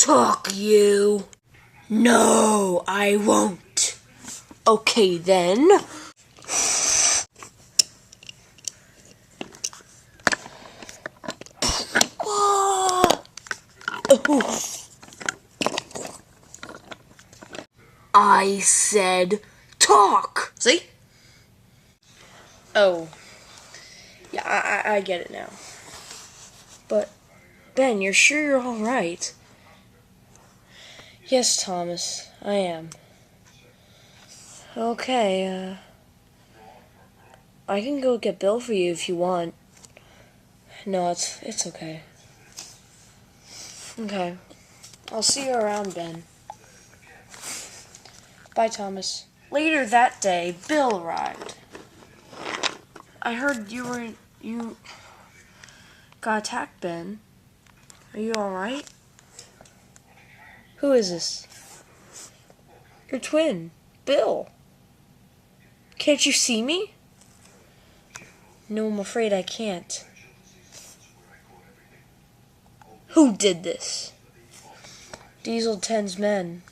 talk, you. No, I won't. Okay, then. I said talk. See? Oh. Yeah, I get it now. But, Ben, you're sure you're all right? Yes, Thomas, I am. Okay, I can go get Bill for you if you want. No, it's okay. Okay. I'll see you around, Ben. Bye, Thomas. Later that day, Bill arrived. I heard you got attacked, Ben. Are you alright? Who is this? Your twin, Bill. Can't you see me? No, I'm afraid I can't. Who did this? Diesel 10's men.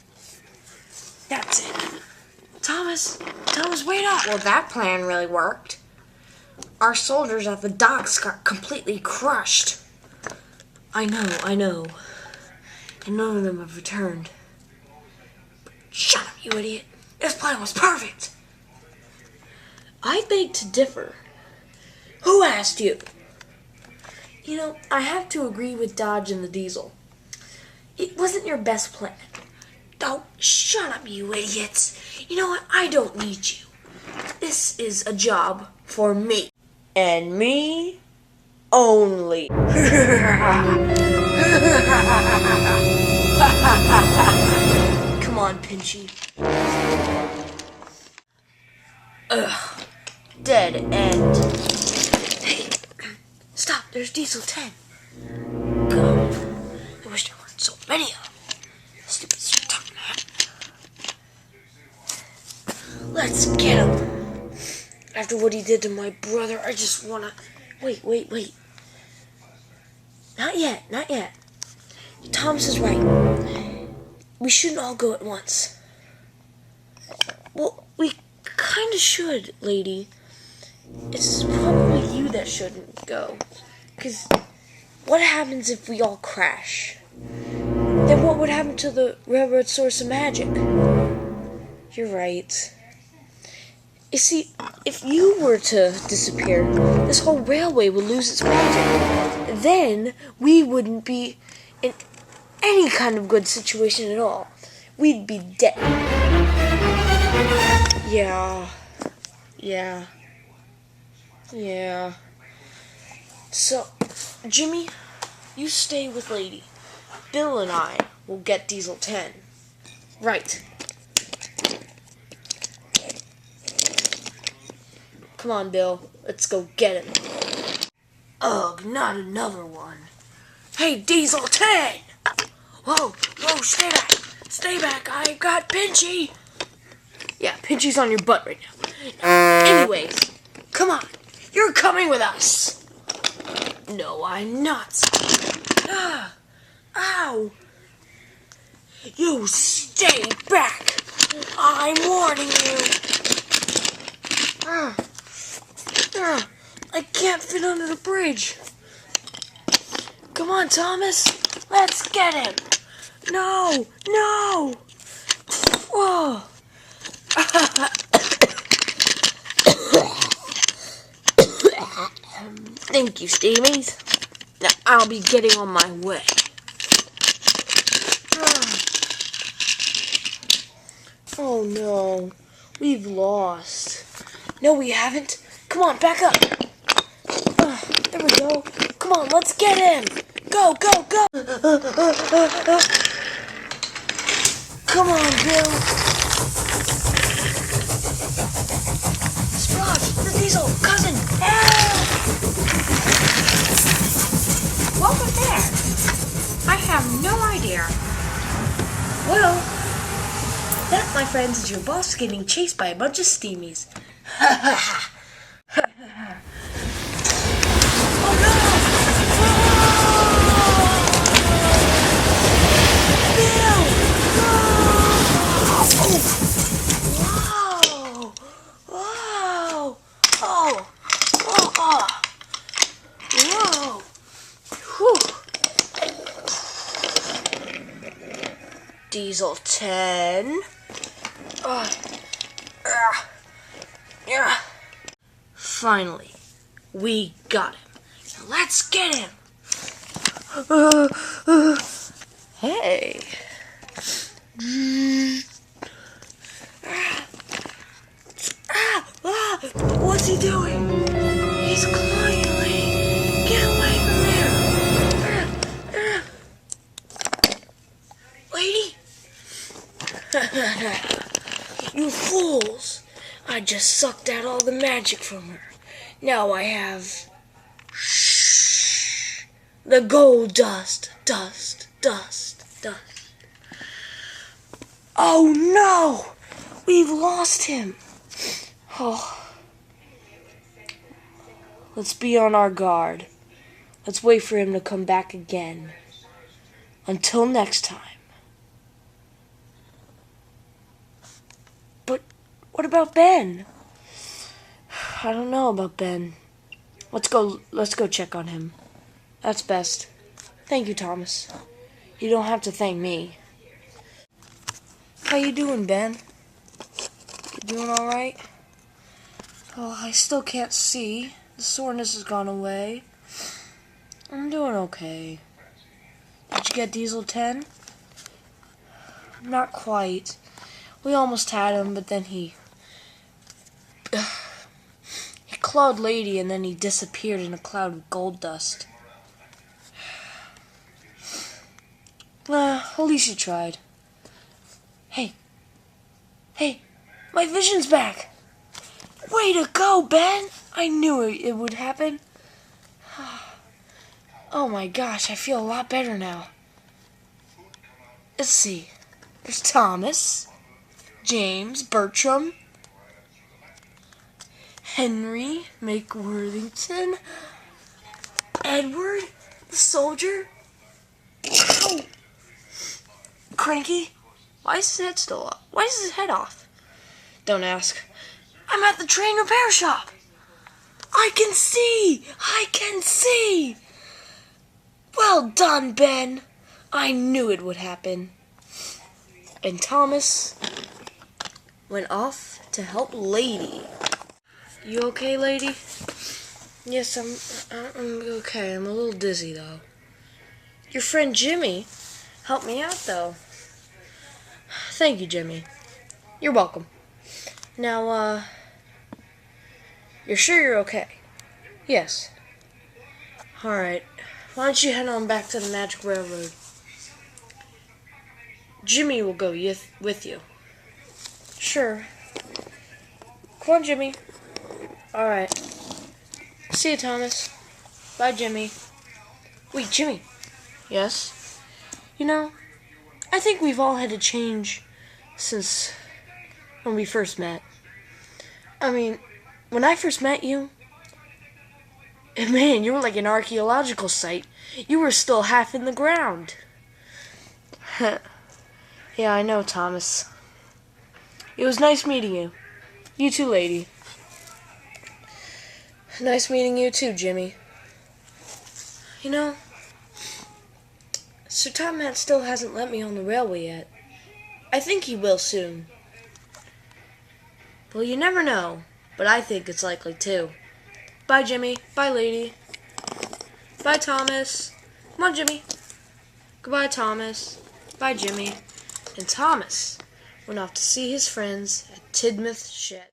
That's it. Thomas, wait up. Well, that plan really worked. Our soldiers at the docks got completely crushed. I know. And none of them have returned. Shut up, you idiot. This plan was perfect. I beg to differ. Who asked you? You know, I have to agree with Dodge and the Diesel. It wasn't your best plan. Don't shut up, you idiots. You know what? I don't need you. This is a job for me. And me only. Come on, Pinchy. Ugh. Dead end. Hey, stop. There's Diesel 10. God, I wish there weren't so many of them. Stupid stuck man. Let's get him. After what he did to my brother, I just wanna... Wait. Not yet. Thomas is right. We shouldn't all go at once. Well, we kinda should, lady. It's probably you that shouldn't go. 'Cause what happens if we all crash? Then what would happen to the railroad source of magic? You're right. You see, if you were to disappear, this whole railway would lose its magic. Then we wouldn't be in any kind of good situation at all. We'd be dead. Yeah. So, Jimmy, you stay with Lady. Bill and I will get Diesel 10. Right. Come on, Bill. Let's go get him. Ugh, not another one. Hey, Diesel 10! Whoa, stay back. I've got Pinchy. Yeah, Pinchy's on your butt right now. Anyways, come on. You're coming with us. No, I'm not. Ow. You stay back. I'm warning you. I can't fit under the bridge. Come on, Thomas. Let's get him. No. Whoa. Thank you, Steamies. Now I'll be getting on my way. Oh no, we've lost. No, we haven't. Come on, back up. There we go. Come on, let's get him. Go. Come on, Bill. Splotch, the Diesel, cousin, help! What was that? I have no idea. Well, that, my friends, is your boss getting chased by a bunch of steamies. Oh no! Diesel 10. Finally, we got him. Now let's get him. Hey. What's he doing? He's clawing a lady. Get away from there. Lady? You fools. I just sucked out all the magic from her. Now I have... the gold dust. Dust. Oh no! We've lost him. Oh. Let's be on our guard. Let's wait for him to come back again. Until next time. But what about Ben? I don't know about Ben. Let's go check on him. That's best. Thank you, Thomas. You don't have to thank me. How you doing, Ben? You doing all right? Oh, I still can't see. The soreness has gone away. I'm doing okay. Did you get Diesel 10? Not quite. We almost had him, but then he clawed Lady, and then he disappeared in a cloud of gold dust. At least you tried. Hey, my vision's back! Way to go, Ben! I knew it would happen. Oh my gosh, I feel a lot better now. Let's see. There's Thomas, James, Bertram, Henry, McWorthington, Edward, the soldier. Oh. Cranky? Why is his head still up? Why is his head off? Don't ask. I'm at the train repair shop. I can see! Well done, Ben. I knew it would happen. And Thomas went off to help Lady. You okay, Lady? Yes, I'm okay. I'm a little dizzy, though. Your friend Jimmy helped me out, though. Thank you, Jimmy. You're welcome. Now, you're sure you're okay? Yes. Alright. Why don't you head on back to the Magic Railroad? Jimmy will go with you. Sure. Come on, Jimmy. Alright. See you, Thomas. Bye, Jimmy. Wait, Jimmy. Yes? You know, I think we've all had to change since when we first met. I mean, when I first met you, man, you were like an archaeological site. You were still half in the ground. Yeah, I know, Thomas. It was nice meeting you. You too, Lady. Nice meeting you too, Jimmy. You know, Sir Topham still hasn't let me on the railway yet. I think he will soon. Well, you never know, but I think it's likely too. Bye, Jimmy. Bye, Lady. Bye, Thomas. Come on, Jimmy. Goodbye, Thomas. Bye, Jimmy. And Thomas went off to see his friends at Tidmouth Shed.